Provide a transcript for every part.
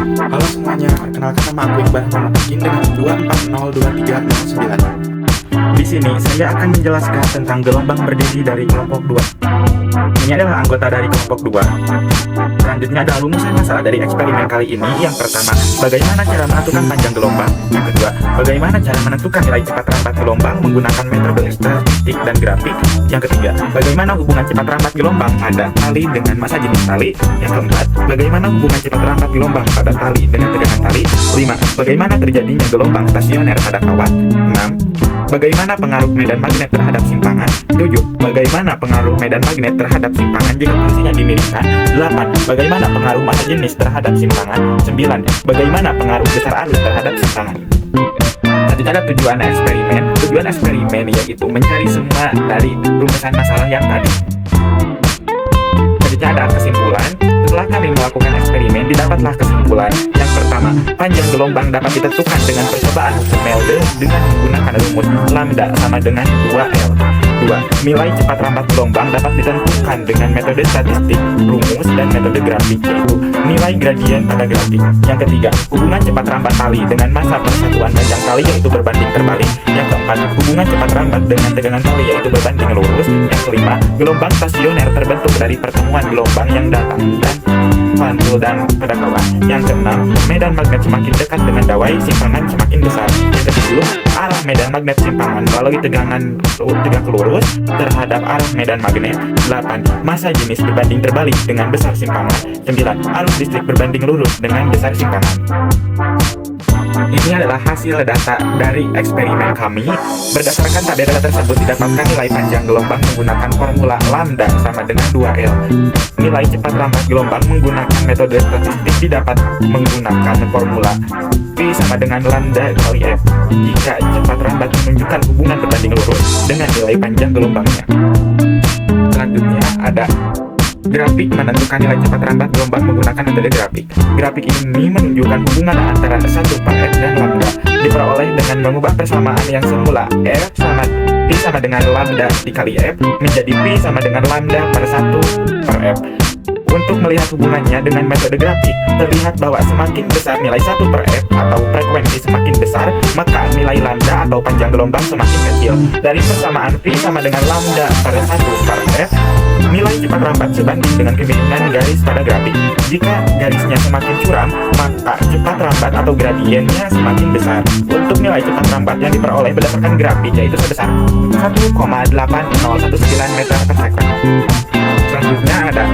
Halo semuanya, perkenalkan nama aku Iqbal nomor PIN dengan 2402309. Di sini saya akan menjelaskan tentang gelombang berdiri dari kelompok 2. Ini adalah anggota dari kelompok 2. Selanjutnya adalah rumusan masalah dari eksperimen kali ini. Yang pertama, bagaimana cara menentukan panjang gelombang. Yang kedua, bagaimana cara menentukan nilai cepat rambat gelombang menggunakan metode statistik dan grafik. Yang ketiga, bagaimana hubungan cepat rambat gelombang pada tali dengan massa jenis tali. Yang keempat, bagaimana hubungan cepat rambat gelombang pada tali dengan tegangan tali. 5. Bagaimana terjadinya gelombang stasioner pada kawat. 6. Bagaimana pengaruh medan magnet terhadap simpangan. 7. Bagaimana pengaruh medan magnet terhadap simpangan jika posisinya dimiringkan. 8. Bagaimana pengaruh massa jenis terhadap simpangan. 9. Bagaimana pengaruh besar arus terhadap simpangan. Selanjutnya ada tujuan eksperimen. Tujuan eksperimen yaitu mencari semua dari rumusan masalah yang tadi. Selanjutnya ada kesimpulan. Setelah kami melakukan eksperimen, didapatlah kesimpulan. Yang pertama, panjang gelombang dapat ditentukan dengan percobaan hukum Melde dengan menggunakan rumus lambda sama dengan 2L. 2. Nilai cepat rambat gelombang dapat ditentukan dengan metode statistik, rumus, dan metode grafik, yaitu nilai gradien pada grafik. Yang ketiga, hubungan cepat rambat tali dengan massa persatuan panjang tali yaitu berbanding terbalik. Yang keempat, hubungan cepat rambat dengan tegangan tali yaitu berbanding lurus. Yang kelima, gelombang stasioner terbentuk dari pertemuan gelombang yang datang dan pantul dan pada kawat. Yang keenam, medan magnet semakin dekat dengan dawai simpangan semakin besar. Yang ketujuh, arah medan magnet simpangan melalui tegak lurus terhadap arah medan magnet. 8. Massa jenis berbanding terbalik dengan besar simpangan. 9. Arus listrik berbanding lurus dengan besar simpangan. Ini adalah hasil data dari eksperimen kami. Berdasarkan tabel data tersebut didapatkan nilai panjang gelombang menggunakan formula lambda sama dengan 2L. Nilai cepat rambat gelombang menggunakan metode statistik didapat menggunakan formula P sama dengan lambda kali F jika cepat rambat menunjukkan hubungan berbanding lurus dengan nilai panjang gelombangnya. Selanjutnya ada grafik menentukan nilai cepat rambat gelombang menggunakan metode grafik. Grafik ini menunjukkan hubungan antara 1/F dan lambda diperoleh dengan mengubah persamaan yang semula F sama P sama dengan lambda dikali F menjadi P sama dengan lambda per 1/F. Untuk melihat hubungannya dengan metode grafik, terlihat bahwa semakin besar nilai 1/F atau frekuensi semakin besar, maka nilai lambda atau panjang gelombang semakin kecil. Dari persamaan P sama dengan lambda per 1/F, nilai cepat rambat sebanding dengan kemiringan garis pada grafik. Jika garisnya semakin curam, maka cepat rambat atau gradiennya semakin besar. Untuk nilai cepat rambat yang diperoleh berdasarkan grafik yaitu sebesar 1,8019 meter per second. Selanjutnya ada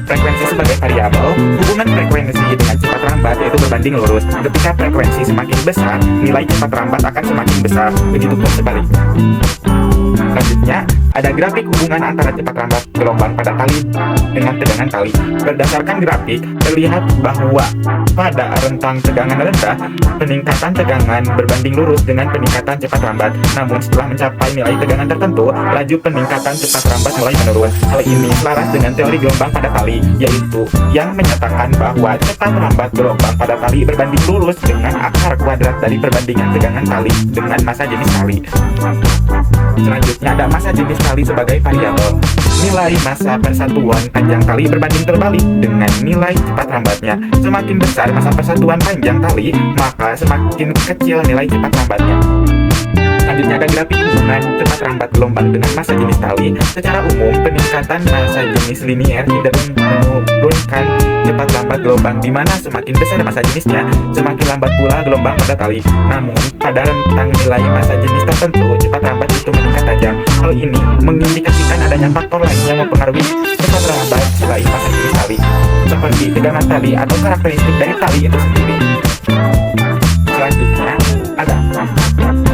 frekuensi sebagai variabel. Hubungan frekuensi dengan cepat rambat yaitu berbanding lurus. Ketika frekuensi semakin besar, nilai cepat rambat akan semakin besar. Begitupun sebaliknya. Selanjutnya, ada grafik hubungan antara cepat rambat gelombang pada tali dengan tegangan tali. Berdasarkan grafik, terlihat bahwa pada rentang tegangan rendah, peningkatan tegangan berbanding lurus dengan peningkatan cepat rambat. Namun setelah mencapai nilai tegangan tertentu, laju peningkatan cepat rambat mulai menurun. Hal ini selaras dengan teori gelombang pada tali, yaitu yang menyatakan bahwa cepat rambat gelombang pada tali berbanding lurus dengan akar kuadrat dari perbandingan tegangan tali dengan massa jenis tali. Selanjutnya ada massa jenis tali sebagai variabel. Nilai massa persatuan panjang tali berbanding terbalik dengan nilai cepat rambatnya. Semakin besar massa persatuan panjang tali, maka semakin kecil nilai cepat rambatnya. Selanjutnya ada grafik hubungan cepat rambat gelombang dengan massa jenis tali. Secara umum, peningkatan massa jenis linier tidak menurunkan cepat rambat gelombang, di mana semakin besar massa jenisnya, semakin lambat pula gelombang pada tali. Namun, pada rentang nilai massa jenis tertentu, cepat rambat itu meningkat tajam. Hal ini mengindikasikan adanya faktor lain yang mempengaruhi cepat rambat selain massa jenis tali, seperti tegangan tali atau karakteristik dari tali itu sendiri. Selanjutnya, ada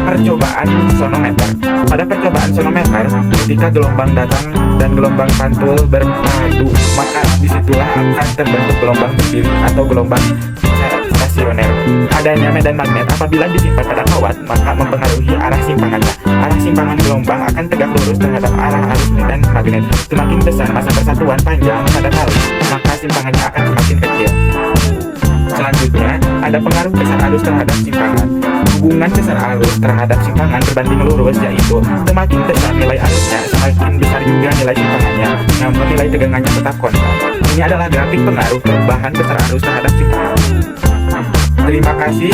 percobaan sonometer. Pada percobaan sonometer, ketika gelombang datang dan gelombang pantul berpadu, maka disitulah akan terbentuk gelombang berdiri atau gelombang stasioner. Adanya medan magnet apabila disimpan pada kawat, maka mempengaruhi arah simpangannya. Arah simpangan gelombang akan tegak lurus terhadap arah arus medan magnet. Semakin besar massa persatuan panjang pada tali, maka simpangannya akan semakin kecil. Selanjutnya, ada pengaruh besar arus terhadap simpangan. Hubungan besar arus terhadap simpangan berbanding lurus, yaitu semakin besar nilai arusnya, semakin besar juga nilai simpangannya, namun nilai tegangannya tetap konstan. Ini adalah grafik pengaruh perubahan besar arus terhadap simpangan. Terima kasih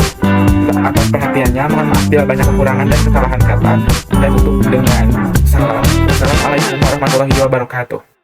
atas perhatiannya. Mohon maaf bila banyak kekurangan dan kesalahan kata. Dan tutup dengan salam. Wassalamualaikum warahmatullahi wabarakatuh.